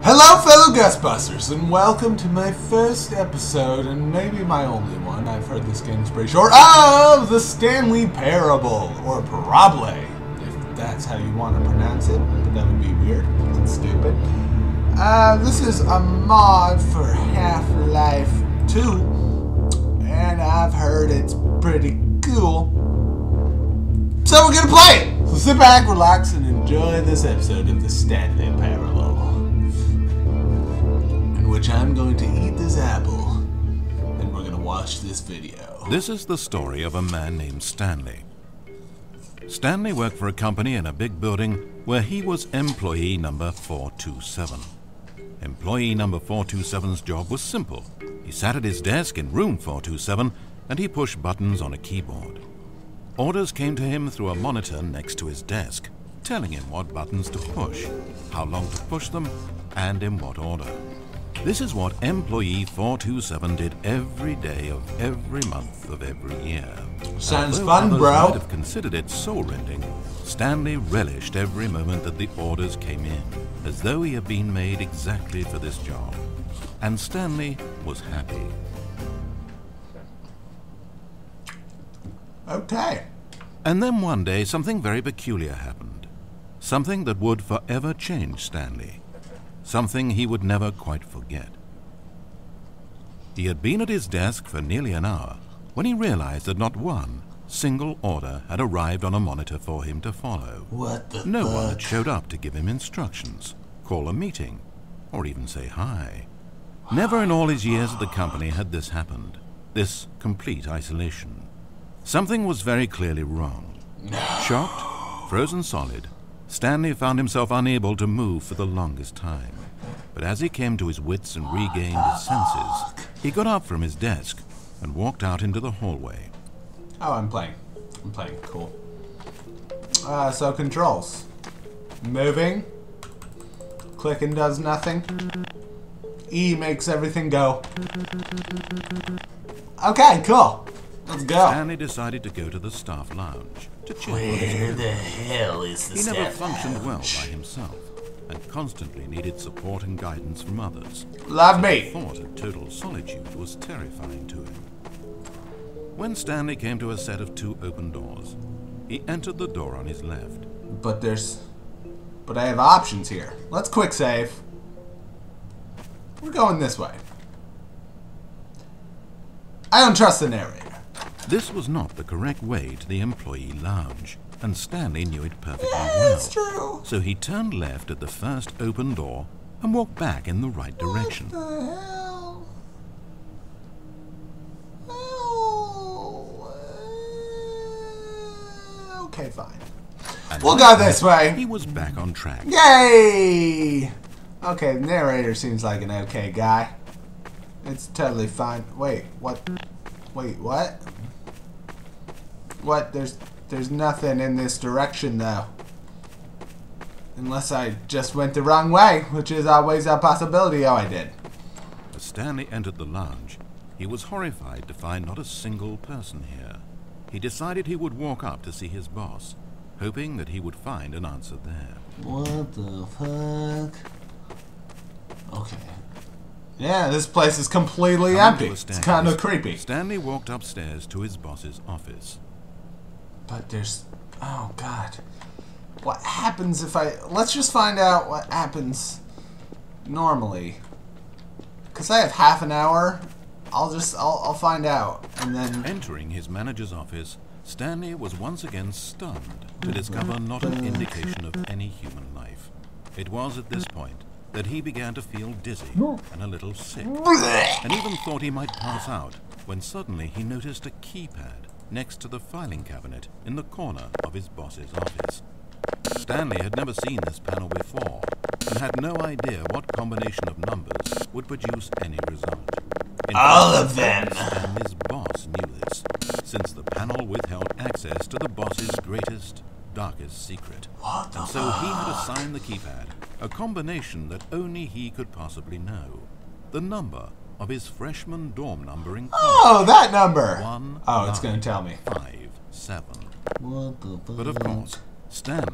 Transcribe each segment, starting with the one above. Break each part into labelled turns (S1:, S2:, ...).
S1: Hello fellow Ghostbusters, and welcome to my first episode, and maybe my only one, I've heard this game is pretty short, of the Stanley Parable, or Parable, if that's how you want to pronounce it, but that would be weird and stupid. This is a mod for Half-Life 2, and I've heard it's pretty cool, so we're gonna play it! So sit back, relax, and enjoy this episode of the Stanley Parable. Which I'm going to eat this apple, and we're going to watch this video.
S2: This is the story of a man named Stanley. Stanley worked for a company in a big building where he was employee number 427. Employee number 427's job was simple. He sat at his desk in room 427 and he pushed buttons on a keyboard. Orders came to him through a monitor next to his desk, telling him what buttons to push, how long to push them, and in what order. This is what employee 427 did every day of every month of every year.
S1: Sounds
S2: Although
S1: fun,
S2: others
S1: bro.
S2: might have considered it soul-rending, Stanley relished every moment that the orders came in, as though he had been made exactly for this job. And Stanley was happy.
S1: Okay.
S2: And then one day something very peculiar happened. Something that would forever change Stanley. Something he would never quite forget. He had been at his desk for nearly an hour when he realized that not one single order had arrived on a monitor for him to follow.
S1: What the
S2: No
S1: fuck?
S2: one had showed up to give him instructions, call a meeting, or even say hi. Never in all his years at the company had this happened, this complete isolation. Something was very clearly wrong. Shocked, frozen solid, Stanley found himself unable to move for the longest time. But as he came to his wits and regained his senses, he got up from his desk and walked out into the hallway.
S1: Oh, I'm playing. Cool. So controls. Moving. Clicking does nothing. E makes everything go. Okay, cool. Let's go.
S2: Stanley decided to go to the staff lounge to check on his
S1: Where
S2: crew.
S1: the hell is the
S2: He never
S1: staff
S2: functioned well
S1: lounge?
S2: by himself and constantly needed support and guidance from others.
S1: Love
S2: The
S1: me.
S2: thought of total solitude was terrifying to him. When Stanley came to a set of two open doors, he entered the door on his left.
S1: But I have options here. Let's quick save. We're going this way. I don't trust the narrator.
S2: This was not the correct way to the employee lounge, and Stanley knew it perfectly
S1: Yeah,
S2: well.
S1: it's true.
S2: So he turned left at the first open door and walked back in the right direction.
S1: What the hell? Oh, okay, fine.
S2: And
S1: We'll
S2: like
S1: go this
S2: that,
S1: way.
S2: He was back on track.
S1: Yay! Okay, the narrator seems like an okay guy. It's totally fine. Wait, what? Wait, what? What? There's nothing in this direction, though. Unless I just went the wrong way, which is always a possibility. Oh, I did.
S2: As Stanley entered the lounge, he was horrified to find not a single person here. He decided he would walk up to see his boss, hoping that he would find an answer there.
S1: What the fuck? Okay. Yeah, this place is completely
S2: Coming
S1: empty.
S2: to a
S1: It's
S2: staircase,
S1: kind of creepy.
S2: Stanley walked upstairs to his boss's office.
S1: But there's... Oh, God. What happens if I... Let's just find out what happens normally. Because I have half an hour. I'll find out. And then...
S2: Entering his manager's office, Stanley was once again stunned to discover not an indication of any human life. It was at this point that he began to feel dizzy and a little sick, and even thought he might pass out, when suddenly he noticed a keypad next to the filing cabinet in the corner of his boss's office. Stanley had never seen this panel before, and had no idea what combination of numbers would produce any result. In
S1: All
S2: fact,
S1: of them.
S2: Stanley's boss knew this, since the panel withheld access to the boss's greatest, darkest secret.
S1: What the
S2: And so he had assigned the keypad a combination that only he could possibly know. The number of his freshman dorm number in college.
S1: Oh, that number!
S2: 1,
S1: Oh, it's
S2: 9,
S1: going to tell me.
S2: 5, 7.
S1: What the fuck?
S2: But of course, Stanley,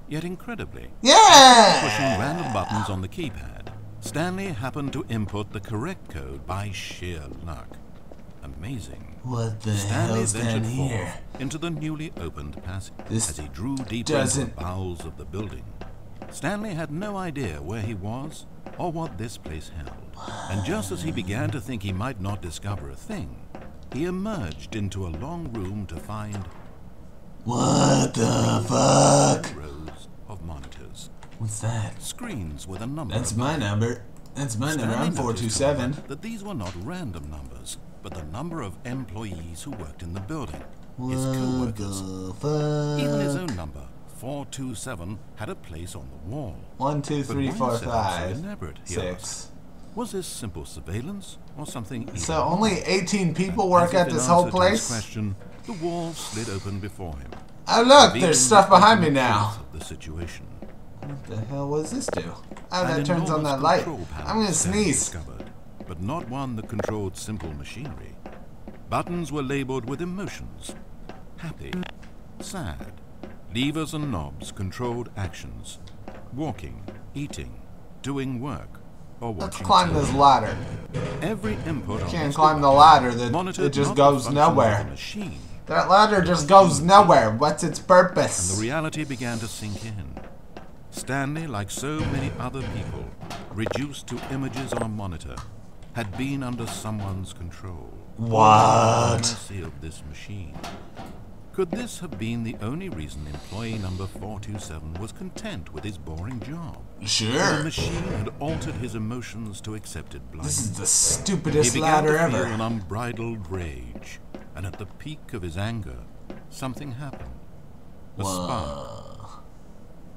S2: yet incredibly,
S1: Yeah!
S2: pushing random buttons on the keypad, Stanley happened to input the correct code by sheer luck. Amazing.
S1: What the
S2: Stanley
S1: hell's down
S2: ventured
S1: here?
S2: forth into the newly opened passage.
S1: This
S2: As he drew deeper into the bowels of the building, Stanley had no idea where he was or what this place held. And just as he began to think he might not discover a thing, he emerged into a long room to find...
S1: What the fuck?
S2: ...rows of monitors.
S1: What's that?
S2: Screens with a number.
S1: That's my number. That's my number. I'm 427.
S2: That these were not random numbers, but the number of employees who worked in the building. His
S1: What
S2: co-workers.
S1: the fuck?
S2: Even his own number, 427, had a place on the wall.
S1: 1, 2, 3,
S2: But
S1: 4,
S2: why set up so
S1: 5,
S2: elaborate, he
S1: 6.
S2: asked? Was this simple surveillance or something even
S1: So
S2: more?
S1: only 18 people
S2: And
S1: work
S2: as if
S1: at
S2: in
S1: this whole
S2: answer to his
S1: place?
S2: question, the wall slid open before him.
S1: Oh look,
S2: revealing
S1: there's stuff
S2: the
S1: behind me
S2: ultimate
S1: now.
S2: truth of the situation.
S1: What the hell was this do? Oh,
S2: An
S1: that turns on
S2: enormous
S1: that light.
S2: control panel
S1: I'm gonna
S2: Stanley
S1: sneeze.
S2: discovered, but not one that controlled simple machinery. Buttons were labeled with emotions. Happy, sad. Levers and knobs controlled actions. Walking, eating, doing work, or
S1: Let's
S2: watching
S1: climb
S2: TV.
S1: this ladder.
S2: Every input on
S1: Can't
S2: this
S1: climb the
S2: device
S1: ladder. That
S2: monitored
S1: it just
S2: not the
S1: goes
S2: function of the
S1: nowhere.
S2: machine,
S1: That ladder just goes nowhere. What's its
S2: and
S1: purpose?
S2: the reality began to sink in. Stanley, like so many other people, reduced to images on a monitor, had been under someone's control.
S1: What?
S2: Mercy of this machine. Could this have been the only reason employee number 427 was content with his boring job? The
S1: Sure.
S2: machine had altered his emotions to accept it blindly.
S1: This is the
S2: He
S1: stupidest
S2: began
S1: ladder
S2: to feel
S1: ever.
S2: an unbridled rage, and at the peak of his anger, something happened. A spark.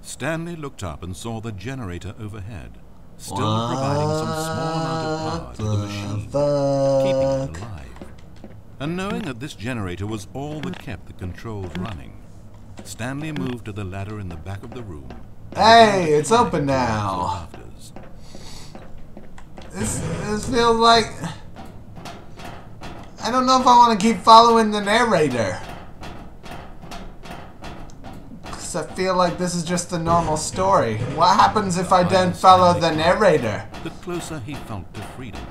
S2: Stanley looked up and saw the generator overhead, still providing some small amount of power to the machine, keeping it alive. And knowing that this generator was all that kept the controls running, Stanley moved to the ladder in the back of the room.
S1: Hey, it's open now.
S2: Rafters.
S1: This feels like... I don't know if I want to keep following the narrator. Because I feel like this is just a normal story. What happens if I don't follow the narrator?
S2: The closer he felt to freedom.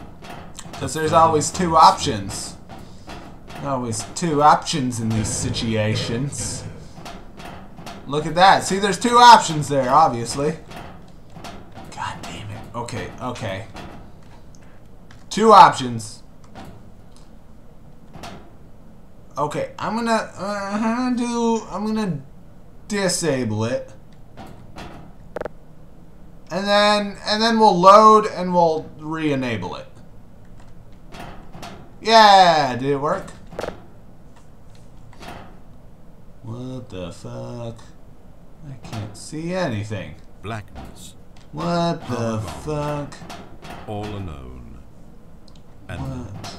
S1: Because there's always two options. Always two options in these situations. Look at that. See, there's two options there, obviously. God damn it. Okay, okay. Two options. Okay, I'm gonna disable it. And then we'll load and we'll re-enable it. Yeah, did it work? What the fuck? I can't see anything.
S2: Blackness.
S1: What the
S2: Oh,
S1: fuck?
S2: All alone. And
S1: What?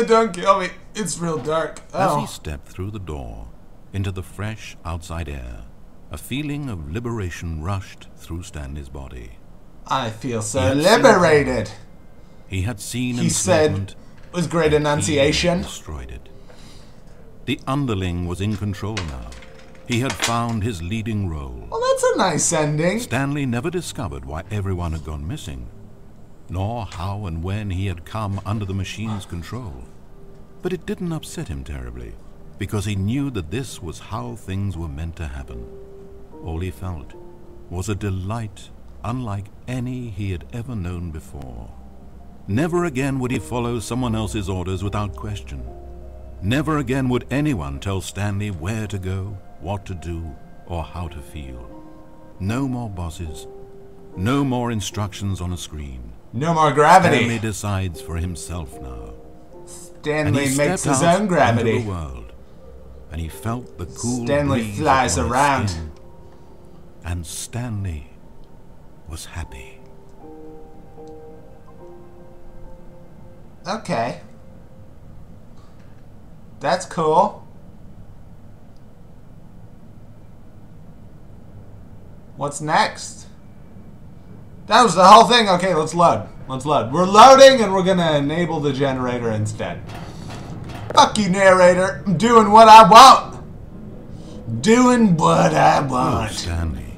S1: Don't kill me. It's real dark.
S2: as he
S1: Oh.
S2: stepped through the door into the fresh outside air, a feeling of liberation rushed through Stanley's body.
S1: I feel so
S2: He had
S1: liberated.
S2: He had seen
S1: He said
S2: enslavement,
S1: with great
S2: and he
S1: enunciation.
S2: destroyed it. The underling was in control now. He had found his leading role.
S1: Well, that's a nice ending.
S2: Stanley never discovered why everyone had gone missing, nor how and when he had come under the machine's control. But it didn't upset him terribly, because he knew that this was how things were meant to happen. All he felt was a delight unlike any he had ever known before. Never again would he follow someone else's orders without question. Never again would anyone tell Stanley where to go, what to do, or how to feel. No more bosses. No more instructions on a screen.
S1: No more
S2: Stanley
S1: gravity.
S2: decides for himself now. And
S1: Stanley
S2: he
S1: makes
S2: stepped
S1: his
S2: out
S1: own gravity.
S2: into the world, and he felt the cool
S1: Stanley
S2: breeze
S1: flies
S2: upon his
S1: around.
S2: skin. And Stanley was happy.
S1: Okay. That's cool. What's next? That was the whole thing. Okay, let's load. Let's load. We're loading and we're gonna enable the generator instead. Fuck you, narrator. I'm doing what I want. Doing what I
S2: Oh,
S1: want.
S2: Stanley,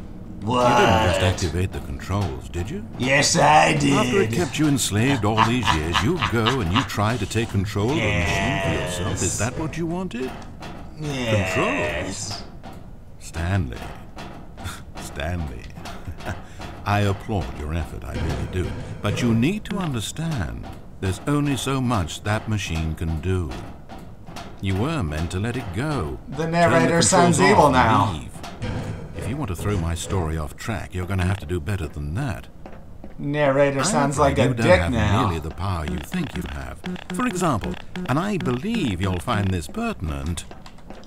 S1: What?
S2: You didn't just activate the controls, did you?
S1: Yes, I did.
S2: After it kept you enslaved all these years, you go and you try to take control of the machine for yourself. Is that what you wanted?
S1: Yes.
S2: Controls? Stanley. Stanley. I applaud your effort, I really do. But you need to understand, there's only so much that machine can do. You were meant to let it go.
S1: The narrator sounds evil now.
S2: Leave. If you want to throw my story off track, you're going to have to do better than that.
S1: Narrator sounds like a
S2: you
S1: dick
S2: don't have
S1: now.
S2: nearly the power you think you have. For example, and I believe you'll find this pertinent,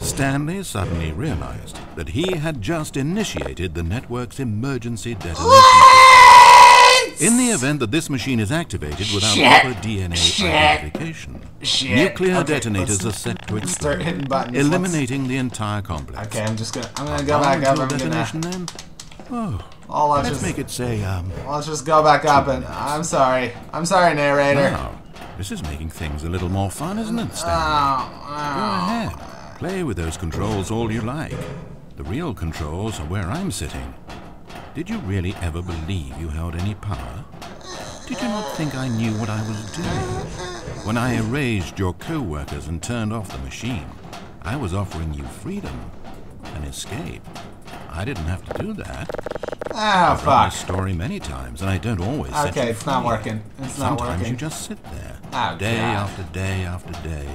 S2: Stanley suddenly realized that he had just initiated the network's emergency detonation. In the event that this machine is activated without proper DNA identification, nuclear detonators are set to explode, eliminating the entire complex.
S1: Okay, I'm gonna go back up.
S2: Detonation then? Oh, let's make it say,
S1: Let's just go back up and I'm sorry, narrator.
S2: Now, this is making things a little more fun, isn't it, Stanley? Go ahead, play with those controls all you like. The real controls are where I'm sitting. Did you really ever believe you held any power? Did you not think I knew what I was doing? When I erased your co-workers and turned off the machine, I was offering you freedom, an escape. I didn't have to do that. I've run this story many times, and I don't always set you
S1: it's
S2: free.
S1: not working.
S2: Sometimes you just sit there, day after day after day,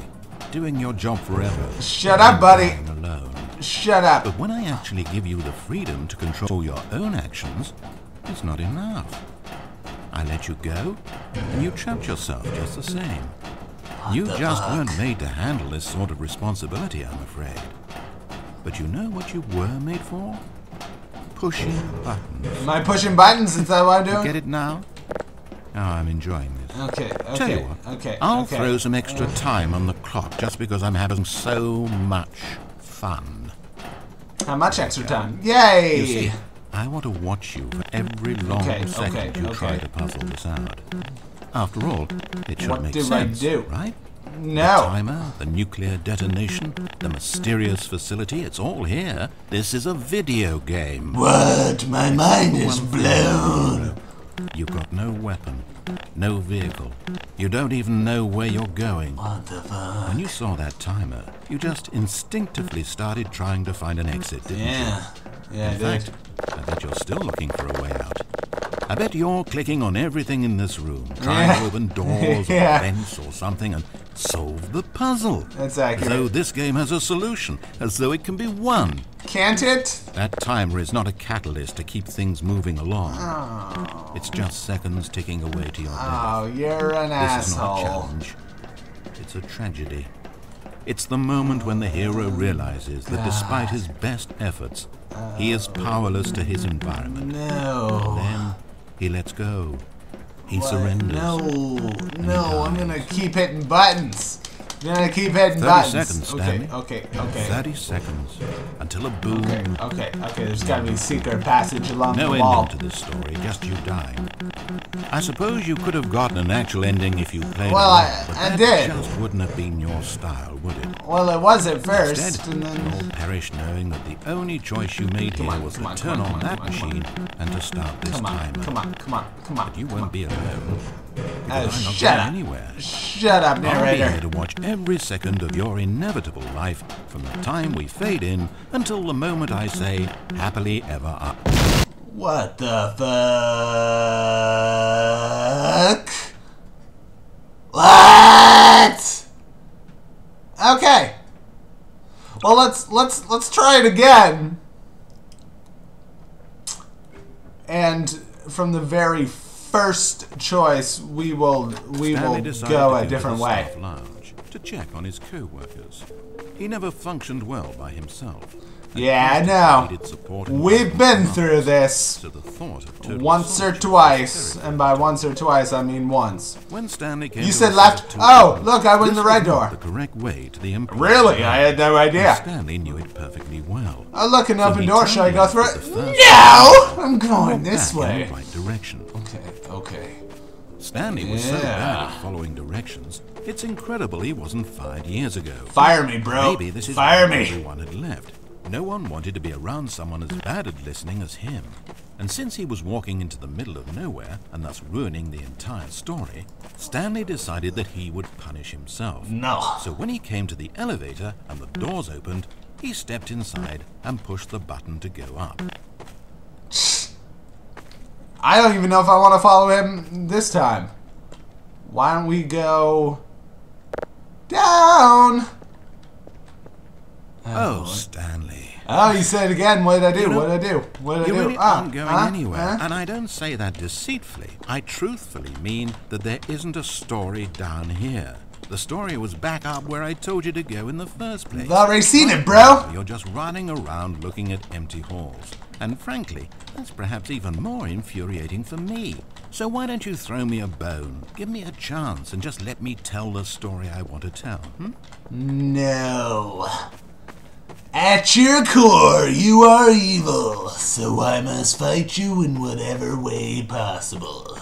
S2: doing your job forever.
S1: Shut up, buddy.
S2: Alone.
S1: Shut up.
S2: But when I actually give you the freedom to control your own actions, it's not enough. I let you go, and you trapped yourself just the same. You just weren't made to handle this sort of responsibility, I'm afraid. But you know what you were made for? Pushing buttons.
S1: Am I pushing buttons? Is that what I'm doing?
S2: You get it now? Oh, I'm enjoying this.
S1: Okay.
S2: Tell you what, I'll throw some extra time on the clock just because I'm having so much fun.
S1: How much extra time? Yay!
S2: You see, I want to watch you for every long second you try to puzzle this out. After all, it should make sense, right?
S1: No.
S2: The timer, the nuclear detonation, the mysterious facility, it's all here. This is a video game.
S1: What? My mind is blown.
S2: You've got no weapon, no vehicle. You don't even know where you're going.
S1: What the fuck?
S2: When you saw that timer, you just instinctively started trying to find an exit, didn't you?
S1: Yeah,
S2: In fact, I bet you're still looking for a way out. I bet you're clicking on everything in this room, trying to open doors or vents or something and solve the puzzle.
S1: That's accurate.
S2: As though this game has a solution, as though it can be won.
S1: Can't it?
S2: That timer is not a catalyst to keep things moving along.
S1: Oh.
S2: It's just seconds ticking away to your death.
S1: Oh, you're an asshole.
S2: This is not a challenge. It's a tragedy. It's the moment when the hero realizes that despite his best efforts, he is powerless to his environment.
S1: No.
S2: Then he lets go. He surrenders.
S1: No, I'm gonna keep hitting buttons. I'm gonna keep hitting
S2: 30
S1: buttons.
S2: seconds, Stanley.
S1: Okay.
S2: 30 seconds until a boom.
S1: Okay. There's gotta be a secret passage along
S2: No
S1: the wall.
S2: ending to this story, just you dying. I suppose you could have gotten an actual ending if you played
S1: Well,
S2: along, but
S1: I
S2: that
S1: did.
S2: just wouldn't have been your style, would it?
S1: Well, it was at first,
S2: Instead,
S1: and then
S2: you'll perish knowing that the only choice you made here was to turn on that machine and to start this timer.
S1: Come on.
S2: But you won't be alone. Because I'm not
S1: Shut
S2: going
S1: up.
S2: anywhere.
S1: Shut up,
S2: I'll be
S1: narrator.
S2: here to watch every second of your inevitable life from the time we fade in until the moment I say, happily ever after.
S1: What the fuck? What? Okay. Well, let's try it again. And from the very first choice, we will go a different way.
S2: Lounge to check on his co-workers. He never functioned well by himself.
S1: Yeah, I know. We've been through this
S2: So the thought of
S1: once or twice, and by once or twice I mean once.
S2: When Stanley came
S1: You
S2: to
S1: said
S2: the
S1: left.
S2: set
S1: Oh, look, I went in the red
S2: this was
S1: door.
S2: not the correct way to the employee.
S1: Really? I had no idea.
S2: Stanley knew it perfectly well.
S1: Oh, look, an open
S2: he
S1: door.
S2: turned
S1: Should I go
S2: left
S1: through
S2: at
S1: it?
S2: the first
S1: No! I'm going this
S2: back in
S1: way.
S2: the right direction.
S1: Okay.
S2: Stanley was so bad at following directions, it's incredible he wasn't fired years ago.
S1: Fire me, bro.
S2: Maybe this is
S1: Fire
S2: why
S1: me.
S2: everyone had left. No one wanted to be around someone as bad at listening as him. And since he was walking into the middle of nowhere and thus ruining the entire story, Stanley decided that he would punish himself.
S1: No.
S2: So when he came to the elevator and the doors opened, he stepped inside and pushed the button to go up.
S1: I don't even know if I want to follow him this time. Why don't we go down?
S2: Oh, Stanley.
S1: Oh, you said it again. What did I do?
S2: You know,
S1: What did I do? What did I do?
S2: You really aren't going anywhere. And I don't say that deceitfully. I truthfully mean that there isn't a story down here. The story was back up where I told you to go in the first place.
S1: I've already seen it, bro.
S2: You're just running around looking at empty halls. And frankly, that's perhaps even more infuriating for me. So why don't you throw me a bone? Give me a chance and just let me tell the story I want to tell,
S1: No. At your core, you are evil, so I must fight you in whatever way possible.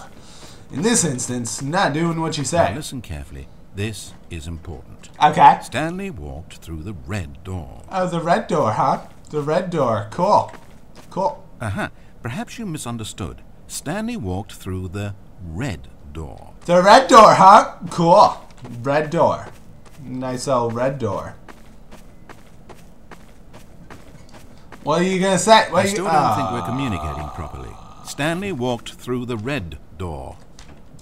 S1: In this instance, not doing what you say.
S2: Now listen carefully. This is important.
S1: Okay.
S2: Stanley walked through the red door.
S1: Oh, the red door, huh? The red door. Cool. Cool.
S2: Aha. Perhaps you misunderstood. Stanley walked through the red door.
S1: The red door, huh? Cool. Red door. Nice old red door. What are you gonna say?
S2: I still don't think we're communicating properly. Stanley walked through the red door.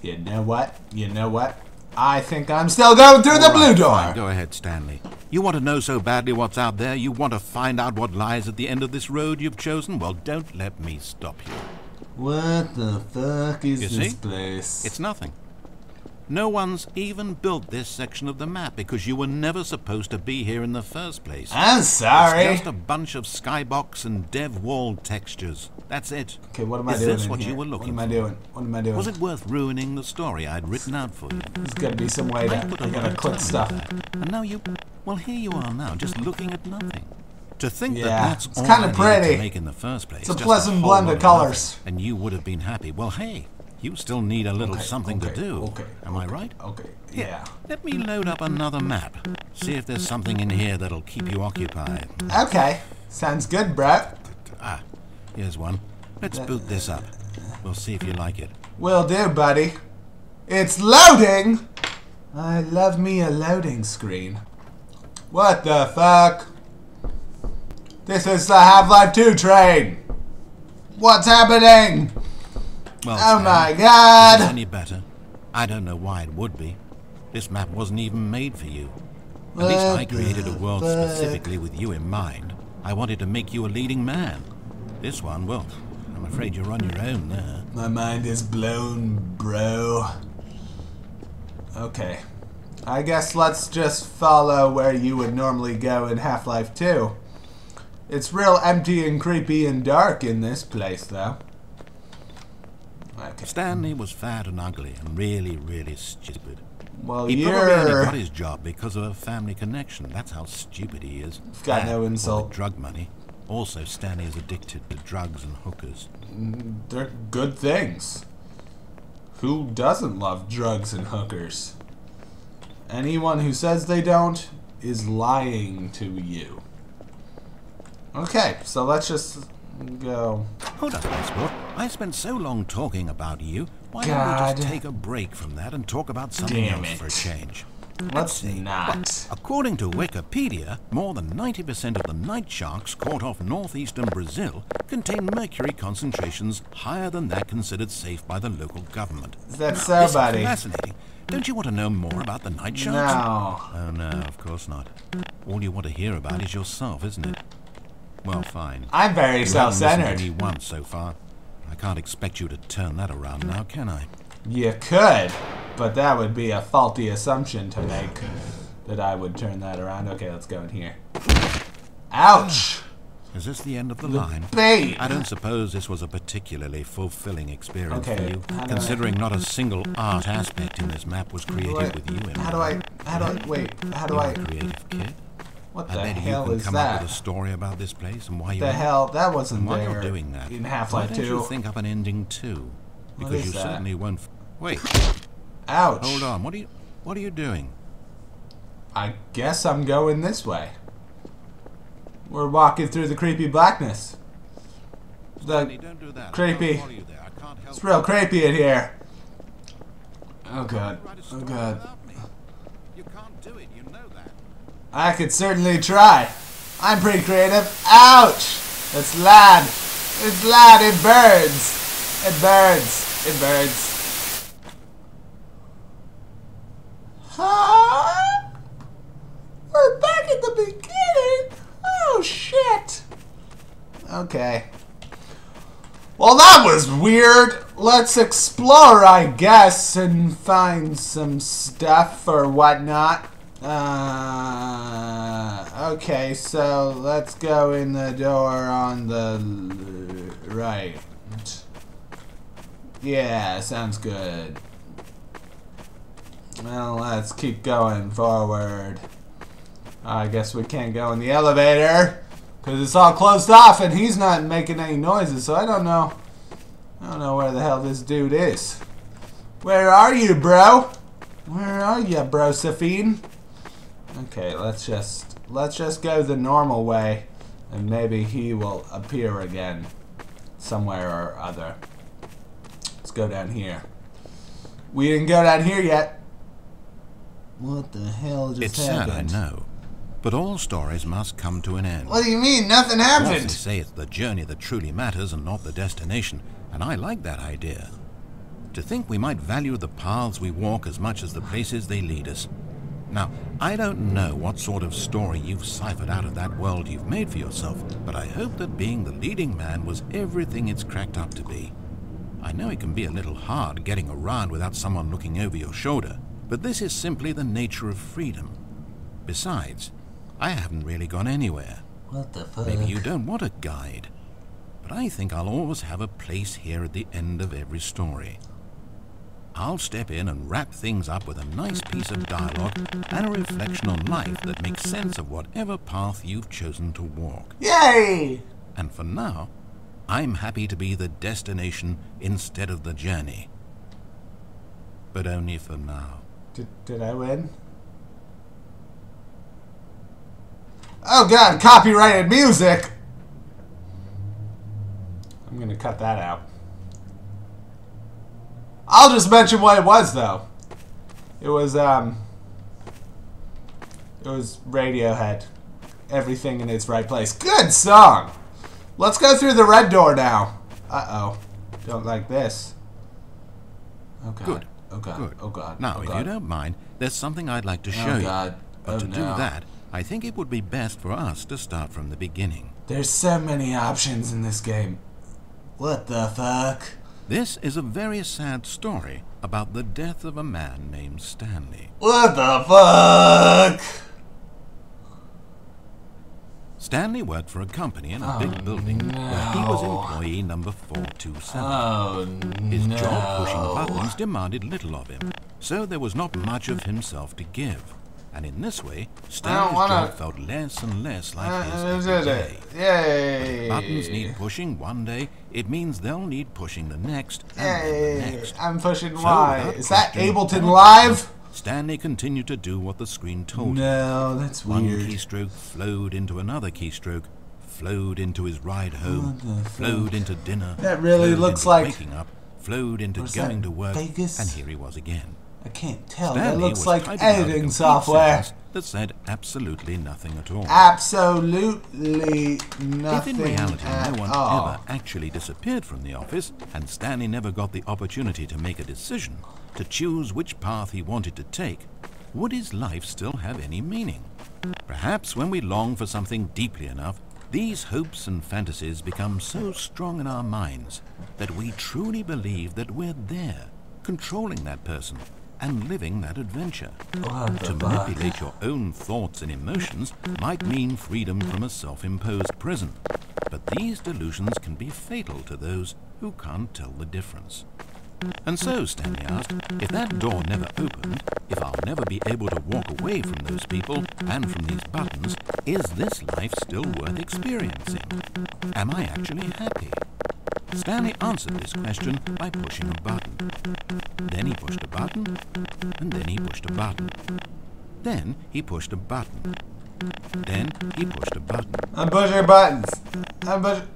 S1: You know what? You know what? I think I'm still going through the blue door.
S2: Fine. Go ahead, Stanley. You want to know so badly what's out there? You want to find out what lies at the end of this road you've chosen? Well, don't let me stop you.
S1: What the fuck is
S2: You
S1: this
S2: see?
S1: place?
S2: It's nothing. No one's even built this section of the map because you were never supposed to be here in the first place.
S1: I'm sorry.
S2: It's just a bunch of skybox and dev wall textures. That's it.
S1: Okay, what am I
S2: Is
S1: doing
S2: this
S1: in
S2: what
S1: here?
S2: you were looking
S1: What am I
S2: for?
S1: doing? What am I doing?
S2: Was it worth ruining the story I'd written out for you?
S1: There's gotta be some way
S2: I
S1: to...
S2: put a
S1: I
S2: lot
S1: gotta
S2: of
S1: click
S2: time
S1: stuff.
S2: into that. And now you... Well, here you are now, just looking at nothing. To think
S1: Yeah,
S2: that that's
S1: it's
S2: all
S1: kinda
S2: I needed
S1: pretty.
S2: to make in the first place.
S1: It's a
S2: just
S1: pleasant
S2: whole
S1: blend
S2: lot
S1: of
S2: nothing,
S1: colors.
S2: And you would have been happy. Well, hey, you still need a little something to do.
S1: Okay.
S2: Am I right?
S1: Okay.
S2: Here,
S1: Yeah.
S2: let me load up another map. See if there's something in here that'll keep you occupied.
S1: Okay. Sounds good, bro.
S2: Ah, here's one. Let's boot this up. We'll see if you like it.
S1: Will do, buddy. It's loading! I love me a loading screen. What the fuck? This is the Half-Life 2 train! What's happening?
S2: Well,
S1: Oh
S2: Stan,
S1: my
S2: Is this
S1: god!
S2: any better? I don't know why it would be. This map wasn't even made for you. At least I created a world specifically with you in mind. I wanted to make you a leading man. This one, well, I'm afraid you're on your own there.
S1: My mind is blown, bro. Okay. I guess let's just follow where you would normally go in Half-Life 2. It's real empty and creepy and dark in this place, though. Okay.
S2: Stanley was fat and ugly and really, really stupid.
S1: Well,
S2: He probably only
S1: you're...
S2: got his job because of a family connection. That's how stupid he is.
S1: Got no
S2: That, or
S1: insult.
S2: the drug money. Also, Stanley is addicted to drugs and hookers.
S1: They're good things. Who doesn't love drugs and hookers? Anyone who says they don't is lying to you. Okay, so let's just go.
S2: Hold on, Sport. I spent so long talking about you. Why don't we
S1: God.
S2: just take a break from that and talk about something
S1: Damn
S2: else for a
S1: it.
S2: change?
S1: Let's not.
S2: According to Wikipedia, more than 90% of the night sharks caught off northeastern Brazil contain mercury concentrations higher than that considered safe by the local government.
S1: That's
S2: Now,
S1: so,
S2: this is
S1: buddy.
S2: fascinating. Don't you want to know more about the night sharks?
S1: No.
S2: Oh, no, of course not. All you want to hear about is yourself, isn't it? Well, fine.
S1: I'm very
S2: You haven't listened to
S1: self-centered.
S2: me once so far. I can't expect you to turn that around now, can I?
S1: You could, but that would be a faulty assumption to make that I would turn that around. Okay, let's go in here. Ouch!
S2: Is this the end of the line?
S1: Bait!
S2: I don't suppose this was a particularly fulfilling experience
S1: Okay,
S2: for you,
S1: how do I-
S2: considering not a single art aspect in this map was created with you in
S1: How
S2: mind.
S1: do I, wait, how do
S2: You're
S1: I,
S2: a creative kid.
S1: what
S2: I
S1: the
S2: bet
S1: hell
S2: you can
S1: is
S2: come up with a
S1: that?
S2: story about this place and why you
S1: The hell, that wasn't
S2: and while
S1: there
S2: you're doing that,
S1: in
S2: why
S1: Half-Life
S2: don't
S1: 2.
S2: you think up an ending too?
S1: What
S2: Because
S1: is
S2: you
S1: that?
S2: certainly won't. Wait,
S1: Ouch.
S2: hold on. What are you doing?
S1: I guess I'm going this way. We're walking through the creepy blackness.
S2: Stanley, don't do that.
S1: Creepy. It's real creepy in here. Oh god. Oh god.
S2: You can't do it, you know that.
S1: I could certainly try. I'm pretty creative. Ouch! It's loud. It's loud. It burns. It burns. It burns. Huh? We're back at the beginning. Oh shit. Okay. Well, that was weird. Let's explore, I guess, and find some stuff or whatnot. Okay, so let's go in the door on the right. Yeah, sounds good. Well, let's keep going forward. I guess we can't go in the elevator because it's all closed off and he's not making any noises, so I don't know. I don't know where the hell this dude is. Where are you, bro? Where are you, Brosephine? Okay, let's just go the normal way, and maybe he will appear again somewhere or other. Let's go down here. We didn't go down here yet. What the hell just happened?
S2: It's sad, I know, but all stories must come to an end.
S1: What do you mean? Nothing happened.
S2: Often say it's the journey that truly matters and not the destination, and I like that idea. To think we might value the paths we walk as much as the places they lead us. Now, I don't know what sort of story you've ciphered out of that world you've made for yourself, but I hope that being the leading man was everything it's cracked up to be. I know it can be a little hard getting around without someone looking over your shoulder, but this is simply the nature of freedom. Besides, I haven't really gone anywhere.
S1: What the fuck?
S2: Maybe you don't want a guide, but I think I'll always have a place here at the end of every story. I'll step in and wrap things up with a nice piece of dialogue and a reflection on life that makes sense of whatever path you've chosen to walk.
S1: Yay!
S2: And for now, I'm happy to be the destination instead of the journey. But only for now.
S1: Did I win? Oh god, copyrighted music! I'm gonna cut that out. I'll just mention what it was, though. It was Radiohead. Everything in its right place. Good song! Let's go through the red door now. Uh-oh. Don't like this. Oh, God.
S2: Good.
S1: Oh, God.
S2: Good.
S1: Oh, God.
S2: Now,
S1: oh,
S2: if
S1: God.
S2: you don't mind, there's something I'd like to show you.
S1: God.
S2: But to
S1: no.
S2: do that, I think it would be best for us to start from the beginning.
S1: There's so many options in this game. What the fuck?
S2: This is a very sad story about the death of a man named Stanley.
S1: What the fuck?
S2: Stanley worked for a company in a big building where he was employee number 427.
S1: Oh,
S2: His job pushing buttons demanded little of him, so there was not much of himself to give. And in this way, Stanley's job felt less and less like his every day.
S1: Yay!
S2: If buttons need pushing one day, it means they'll need pushing the next and then the next.
S1: I'm pushing
S2: So
S1: Y. Is that
S2: question,
S1: Ableton Live?
S2: Stanley continued to do what the screen told him.
S1: No, that's
S2: One
S1: weird.
S2: keystroke flowed into another keystroke, flowed into his ride home, flowed into dinner.
S1: That really
S2: flowed
S1: looks
S2: into
S1: like...
S2: waking up, flowed into
S1: Was
S2: going
S1: that
S2: to work,
S1: Vegas?
S2: and here he was again.
S1: I can't tell.
S2: Stanley
S1: That looks
S2: was
S1: like
S2: typing out a
S1: editing
S2: complete
S1: software.
S2: sentence that said absolutely nothing at all.
S1: Absolutely nothing
S2: If in reality
S1: at
S2: no one
S1: all.
S2: ever actually disappeared from the office, and Stanley never got the opportunity to make a decision, to choose which path he wanted to take, would his life still have any meaning? Perhaps when we long for something deeply enough, these hopes and fantasies become so strong in our minds that we truly believe that we're there, controlling that person and living that adventure. To manipulate your own thoughts and emotions might mean freedom from a self-imposed prison, but these delusions can be fatal to those who can't tell the difference. And so, Stanley asked, if that door never opened, if I'll never be able to walk away from those people and from these buttons, is this life still worth experiencing? Am I actually happy? Stanley answered this question by pushing a button. Then he pushed a button, and then he pushed a button. Then he pushed a button. Then he pushed a button.
S1: I'm pushing buttons. I'm pushing...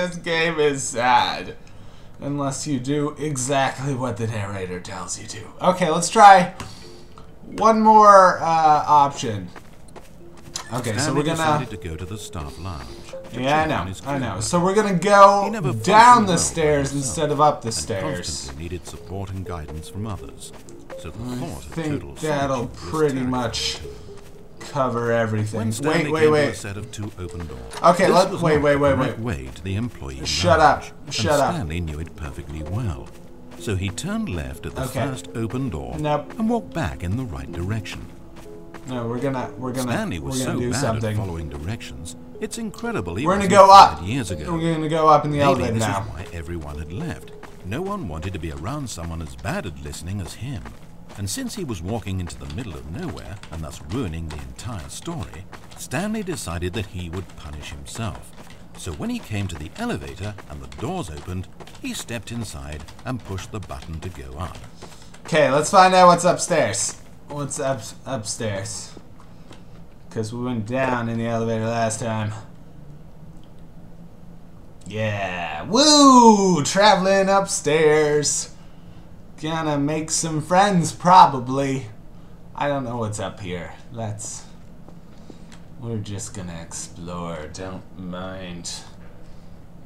S1: this game is sad. Unless you do exactly what the narrator tells you to. Okay, let's try one more option. Okay,
S2: Stanley
S1: so we're gonna...
S2: decided to go to the staff lounge.
S1: Yeah, I know. So we're gonna go down the stairs instead of up the stairs.
S2: Constantly needed support and guidance from others. So the
S1: I
S2: thought of
S1: think
S2: total
S1: that'll
S2: solitude was
S1: pretty
S2: terrible.
S1: much cover everything.
S2: When Stanley came to a set of 2 open doors.
S1: Okay,
S2: this
S1: let's
S2: was
S1: wait.
S2: not the correct way to the employee
S1: Shut
S2: lounge,
S1: up.
S2: and
S1: Shut up.
S2: Stanley knew it perfectly well. So he turned left at the first open door and walked back in the right direction.
S1: No, we're gonna
S2: Stanley was so
S1: do
S2: bad
S1: something.
S2: at following directions. It's incredible he
S1: We're gonna
S2: wasn't
S1: go up.
S2: fired years ago.
S1: We're gonna go up in the
S2: Maybe
S1: elevator
S2: this
S1: now.
S2: is why everyone had left. No one wanted to be around someone as bad at listening as him. And since he was walking into the middle of nowhere and thus ruining the entire story, Stanley decided that he would punish himself. So when he came to the elevator and the doors opened, he stepped inside and pushed the button to go up.
S1: Okay, let's find out what's upstairs. What's upstairs? Because we went down in the elevator last time. Yeah, woo! Traveling upstairs. Gonna make some friends, probably. I don't know what's up here. We're just gonna explore. Don't mind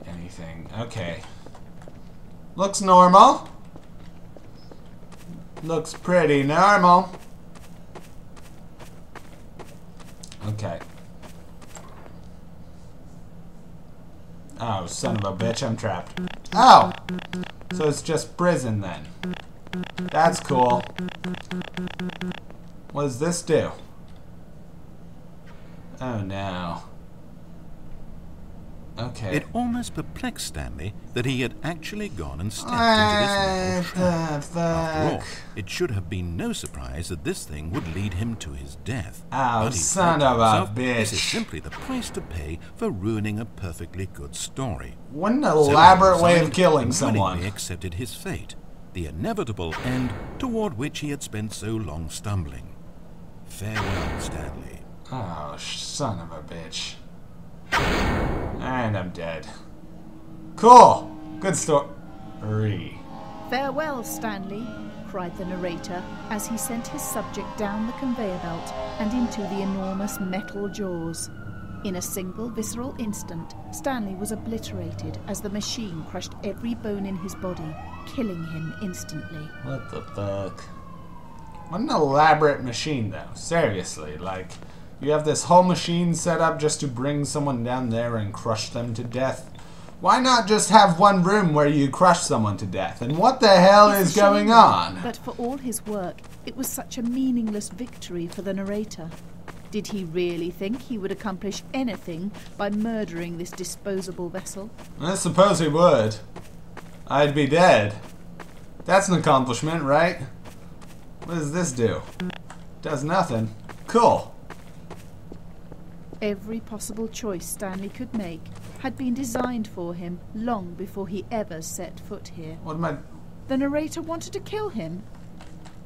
S1: anything. Okay. Looks normal. Looks pretty normal. Okay. Oh, son of a bitch, I'm trapped. Oh! So it's just prison then. That's cool. What does this do? Oh no. Okay.
S2: It almost perplexed Stanley that he had actually gone and stepped into this metal trap. After all, it should have been no surprise that this thing would lead him to his death.
S1: Oh,
S2: But he
S1: son
S2: thought
S1: of
S2: to
S1: a
S2: himself,
S1: bitch.
S2: This is simply the price to pay for ruining a perfectly good story.
S1: What an
S2: So he
S1: elaborate way of
S2: resigned
S1: killing
S2: and
S1: someone.
S2: willingly accepted his fate, the inevitable end toward which he had spent so long stumbling. Farewell, Stanley.
S1: Oh, son of a bitch. And I'm dead. Cool. Good story.
S3: "Farewell, Stanley," cried the narrator as he sent his subject down the conveyor belt and into the enormous metal jaws. In a single visceral instant, Stanley was obliterated as the machine crushed every bone in his body, killing him instantly.
S1: What the fuck? What an elaborate machine, though. Seriously, like, you have this whole machine set up just to bring someone down there and crush them to death. Why not just have one room where you crush someone to death? And what the hell is going on?
S3: But for all his work, it was such a meaningless victory for the narrator. Did he really think he would accomplish anything by murdering this disposable vessel?
S1: I suppose he would. I'd be dead. That's an accomplishment, right? What does this do? Does nothing. Cool.
S3: Every possible choice Stanley could make had been designed for him long before he ever set foot here.
S1: What am I...
S3: The narrator wanted to kill him.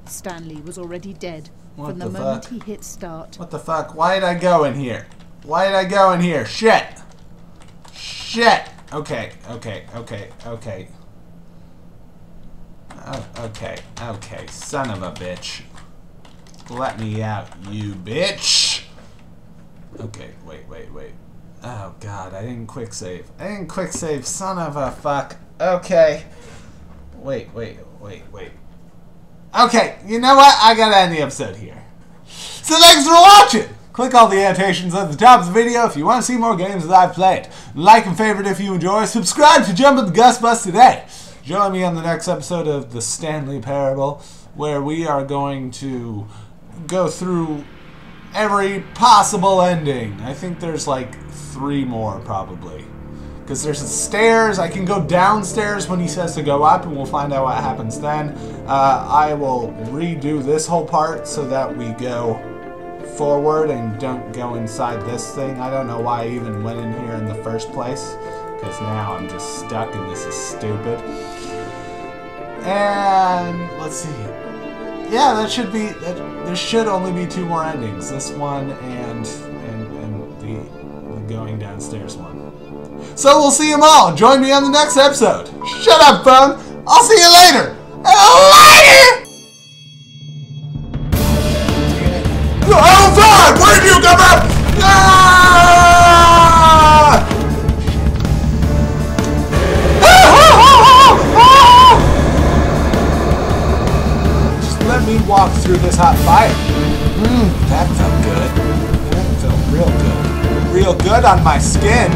S3: Stanley was already dead from the
S1: the
S3: moment
S1: fuck?
S3: he hit start.
S1: What the fuck? Why did I go in here? Why did I go in here? Shit! Shit! Okay. Oh, okay. Son of a bitch. Let me out, you bitch! Okay, wait. Oh god, I didn't quick save. Son of a fuck. Okay. Wait. Okay, you know what? I gotta end the episode here. So thanks for watching! Click all the annotations at the top of the video if you want to see more games that I've played. Like and favorite if you enjoy. Subscribe to jump at the Gus Bus today. Join me on the next episode of the Stanley Parable, where we are going to go through every possible ending. I think there's like 3 more probably. Because there's stairs. I can go downstairs when he says to go up, and we'll find out what happens then. I will redo this whole part so that we go forward and don't go inside this thing. I don't know why I even went in here in the first place, because now I'm just stuck and this is stupid. And let's see. yeah, that should be. There should only be 2 more endings. This one and the going downstairs one. So we'll see them all. Join me on the next episode. Shut up, phone. I'll see you later. Later. Oh God! Where did you come from? Ah! Just let me walk through this hot fire. That felt good. That felt real good. Real good on my skin.